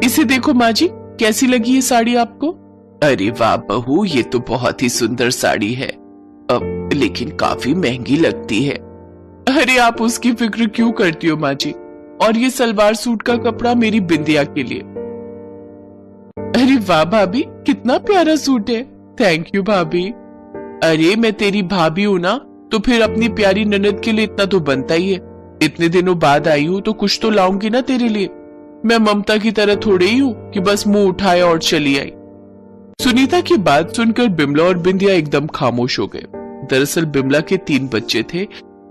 इसे देखो माँ जी, कैसी लगी ये साड़ी आपको? अरे वाह बहू, ये तो बहुत ही सुंदर साड़ी है, लेकिन काफी महंगी लगती है। अरे आप उसकी फिक्र क्यों करती हो माँ जी, और ये सलवार सूट का कपड़ा मेरी बिंदिया के लिए। अरे वाह भाभी, कितना प्यारा सूट है। थैंक यू भाभी। अरे मैं तेरी भाभी हूं ना, तो फिर अपनी प्यारी ननद के लिए इतना तो बनता ही है। इतने दिनों बाद आई हूं तो कुछ तो लाऊंगी ना तेरे लिए। मैं ममता की तरह थोड़े ही हूं कि बस मुंह उठाया और चली आई। सुनीता की बात सुनकर बिमला और बिंदिया एकदम खामोश हो गए। दरअसल बिमला के 3 बच्चे थे,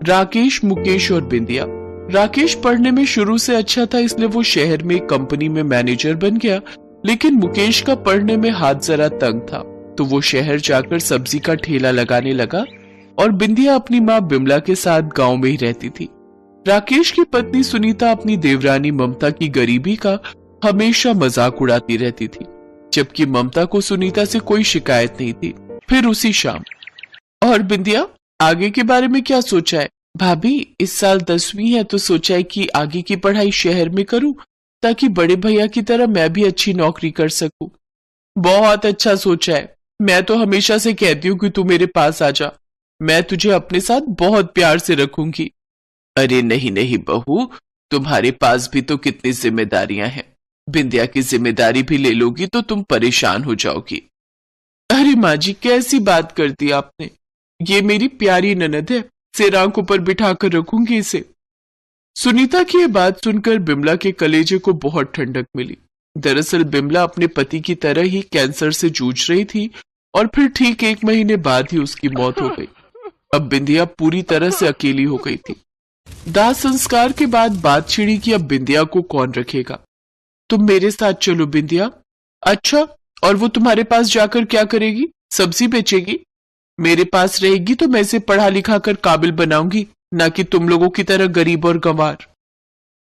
राकेश, मुकेश और बिंदिया। राकेश पढ़ने में शुरू से अच्छा था, इसलिए वो शहर में एक कंपनी में मैनेजर बन गया, लेकिन मुकेश का पढ़ने में हाथ जरा तंग था, तो वो शहर जाकर सब्जी का ठेला लगाने लगा और बिंदिया अपनी माँ बिमला के साथ गांव में ही रहती थी। राकेश की पत्नी सुनीता अपनी देवरानी ममता की गरीबी का हमेशा मजाक उड़ाती रहती थी, जबकि ममता को सुनीता से कोई शिकायत नहीं थी। फिर उसी शाम, और बिंदिया, आगे के बारे में क्या सोचा है? भाभी, इस साल 10वीं है तो सोचा है कि आगे की पढ़ाई शहर में करूं, ताकि बड़े भैया की तरह मैं भी अच्छी नौकरी कर सकूं। बहुत अच्छा सोचा है। मैं तो हमेशा से कहती हूँ कि तू मेरे पास आ जा, मैं तुझे अपने साथ बहुत प्यार से रखूंगी। अरे नहीं नहीं बहू, तुम्हारे पास भी तो कितनी जिम्मेदारियां हैं। बिंदिया की जिम्मेदारी भी ले लोगी तो तुम परेशान हो जाओगी। अरे माँ जी, कैसी बात कर दी आपने। ये मेरी प्यारी ननद है, सिर आंखों पर बिठा कर रखूंगी इसे। सुनीता की ये बात सुनकर बिमला के कलेजे को बहुत ठंडक मिली। दरअसल बिमला अपने पति की तरह ही कैंसर से जूझ रही थी और फिर ठीक 1 महीने बाद ही उसकी मौत हो गई। अब बिंदिया पूरी तरह से अकेली हो गई थी। दाह संस्कार के बाद बात छिड़ी कि अब बिंदिया को कौन रखेगा। तुम मेरे साथ चलो बिंदिया। अच्छा, और वो तुम्हारे पास जाकर क्या करेगी? सब्जी बेचेगी? मेरे पास रहेगी तो मैं इसे पढ़ा लिखा कर काबिल बनाऊंगी, ना कि तुम लोगों की तरह गरीब और गंवार।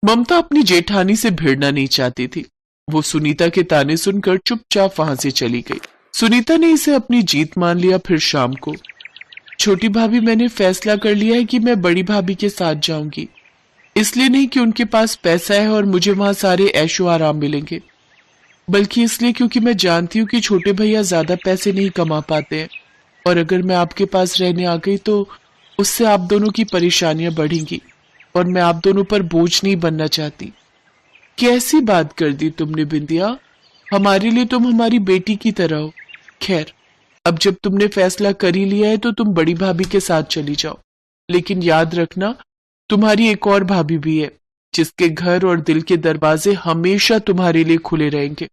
ममता अपनी जेठानी से भिड़ना नहीं चाहती थी। वो सुनीता के ताने सुनकर चुपचाप वहां से चली गई। सुनीता ने इसे अपनी जीत मान लिया। फिर शाम को, छोटी भाभी, मैंने फैसला कर लिया है कि मैं बड़ी भाभी के साथ जाऊंगी। इसलिए नहीं कि उनके पास पैसा है और मुझे वहां सारे ऐशो आराम मिलेंगे, बल्कि इसलिए क्योंकि मैं जानती हूँ कि छोटे भैया ज्यादा पैसे नहीं कमा पाते हैं, और अगर मैं आपके पास रहने आ गई तो उससे आप दोनों की परेशानियां बढ़ेंगी, और मैं आप दोनों पर बोझ नहीं बनना चाहती। कैसी बात कर दी तुमने बिंदिया, हमारे लिए तुम हमारी बेटी की तरह हो। खैर, अब जब तुमने फैसला कर ही लिया है तो तुम बड़ी भाभी के साथ चली जाओ, लेकिन याद रखना, तुम्हारी एक और भाभी भी है, जिसके घर और दिल के दरवाजे हमेशा तुम्हारे लिए खुले रहेंगे।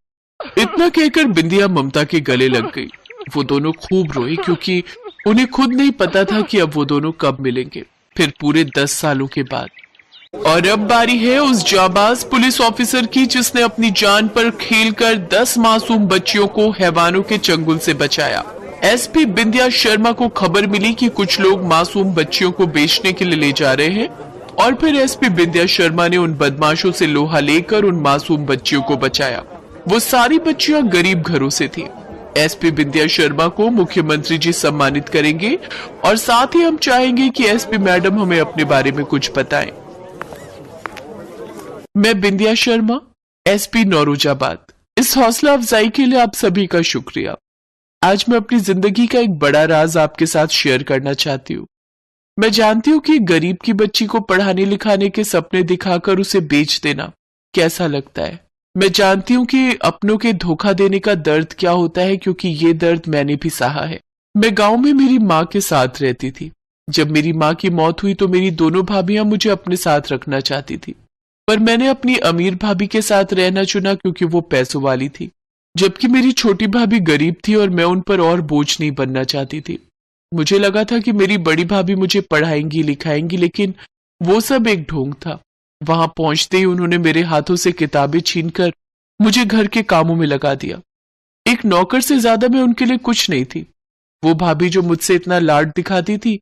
इतना कहकर बिंदिया ममता के गले लग गई। वो दोनों खूब रोए, क्योंकि उन्हें खुद नहीं पता था कि अब वो दोनों कब मिलेंगे, फिर पूरे 10 सालों के बाद। और अब बारी है उस जाबाज पुलिस ऑफिसर की, जिसने अपनी जान पर खेलकर 10 मासूम बच्चियों को हैवानों के चंगुल से बचाया। एसपी बिंदिया शर्मा को खबर मिली कि कुछ लोग मासूम बच्चियों को बेचने के लिए ले जा रहे हैं, और फिर एसपी बिंदिया शर्मा ने उन बदमाशों से लोहा लेकर उन मासूम बच्चियों को बचाया। वो सारी बच्चियां गरीब घरों से थी। एसपी बिंदिया शर्मा को मुख्यमंत्री जी सम्मानित करेंगे, और साथ ही हम चाहेंगे कि एसपी मैडम हमें अपने बारे में कुछ बताएं। मैं बिंदिया शर्मा, एसपी नौरोजाबाद। इस हौसला अफजाई के लिए आप सभी का शुक्रिया। आज मैं अपनी जिंदगी का एक बड़ा राज आपके साथ शेयर करना चाहती हूँ। मैं जानती हूँ कि गरीब की बच्ची को पढ़ाने लिखाने के सपने दिखाकर उसे बेच देना कैसा लगता है। मैं जानती हूँ कि अपनों के धोखा देने का दर्द क्या होता है, क्योंकि ये दर्द मैंने भी सहा है। मैं गांव में मेरी माँ के साथ रहती थी। जब मेरी माँ की मौत हुई तो मेरी दोनों भाभियां मुझे अपने साथ रखना चाहती थी, पर मैंने अपनी अमीर भाभी के साथ रहना चुना, क्योंकि वो पैसों वाली थी, जबकि मेरी छोटी भाभी गरीब थी और मैं उन पर और बोझ नहीं बनना चाहती थी। मुझे लगा था कि मेरी बड़ी भाभी मुझे पढ़ाएंगी लिखाएंगी, लेकिन वो सब एक ढोंग था। वहां पहुंचते ही उन्होंने मेरे हाथों से किताबें छीनकर मुझे घर के कामों में लगा दिया। एक नौकर से ज्यादा मैं उनके लिए कुछ नहीं थी। वो भाभी जो मुझसे इतना लाड दिखाती थी,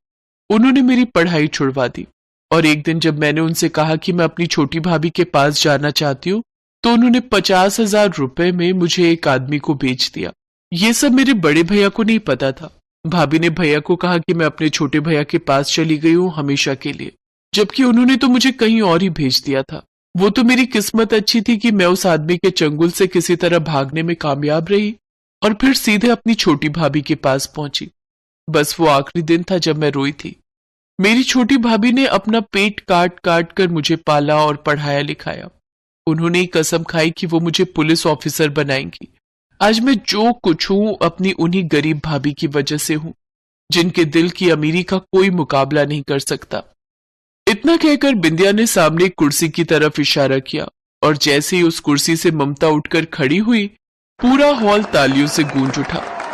उन्होंने मेरी पढ़ाई छुड़वा दी। और एक दिन जब मैंने उनसे कहा कि मैं अपनी छोटी भाभी के पास जाना चाहती हूँ, तो उन्होंने 50,000 रुपए में मुझे एक आदमी को बेच दिया। ये सब मेरे बड़े भैया को नहीं पता था। भाभी ने भैया को कहा कि मैं अपने छोटे भैया के पास चली गई हूँ हमेशा के लिए, जबकि उन्होंने तो मुझे कहीं और ही भेज दिया था। वो तो मेरी किस्मत अच्छी थी कि मैं उस आदमी के चंगुल से किसी तरह भागने में कामयाब रही और फिर सीधे अपनी छोटी भाभी के पास पहुंची। बस वो आखिरी दिन था जब मैं रोई थी। मेरी छोटी भाभी ने अपना पेट काट काट कर मुझे पाला और पढ़ाया लिखाया। उन्होंने ही कसम खाई कि वो मुझे पुलिस ऑफिसर बनाएंगी। आज मैं जो कुछ हूं अपनी उन्हीं गरीब भाभी की वजह से हूं, जिनके दिल की अमीरी का कोई मुकाबला नहीं कर सकता। इतना कहकर बिंदिया ने सामने एक कुर्सी की तरफ इशारा किया और जैसे ही उस कुर्सी से ममता उठकर खड़ी हुई, पूरा हॉल तालियों से गूंज उठा।